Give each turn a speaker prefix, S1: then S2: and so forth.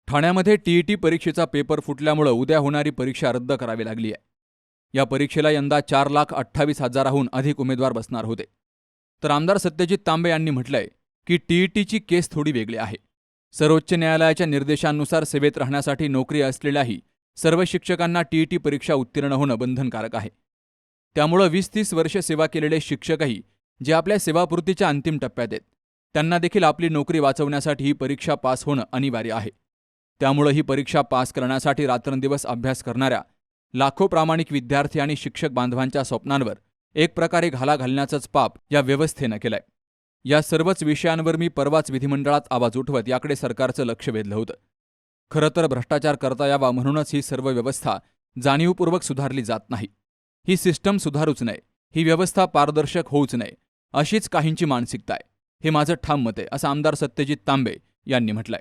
S1: ठाण्यामध्ये टीईटी परीक्षेचा पेपर फुटल्यामुळे उद्या होणारी परीक्षा रद्द करावी लागली आहे. या परीक्षेला यंदा 4,28,000हून अधिक उमेदवार बसणार होते. तर आमदार सत्यजित तांबे यांनी म्हटलंय की टीईटीची केस थोडी वेगळी आहे. सर्वोच्च न्यायालयाच्या निर्देशांनुसार सेवेत राहण्यासाठी नोकरी असलेल्याही सर्व शिक्षकांना टीईटी परीक्षा उत्तीर्ण होणं बंधनकारक आहे. त्यामुळे 20-30 वर्ष सेवा केलेले शिक्षकही जे आपल्या सेवापूर्तीच्या अंतिम टप्प्यात आहेत त्यांना देखील आपली नोकरी वाचवण्यासाठी ही परीक्षा पास होणं अनिवार्य आहे. त्यामुळे ही परीक्षा पास करण्यासाठी रात्रंदिवस अभ्यास करणाऱ्या लाखो प्रामाणिक विद्यार्थी आणि शिक्षक बांधवांच्या स्वप्नांवर एक प्रकारे घाला घालण्याचंच पाप या व्यवस्थेनं केलंय. या सर्वच विषयांवर मी परवाच विधिमंडळात आवाज उठवत याकडे सरकारचं लक्ष वेधलं होतं. खरं तर भ्रष्टाचार करता यावा म्हणूनच ही सर्व व्यवस्था जाणीवपूर्वक सुधारली जात नाही. ही सिस्टम सुधारूच नये, ही व्यवस्था पारदर्शक होऊच नये, अशीच काहींची मानसिकता आहे. हे माझं ठाम मत आहे, असं आमदार सत्यजित तांबे यांनी म्हटलंय.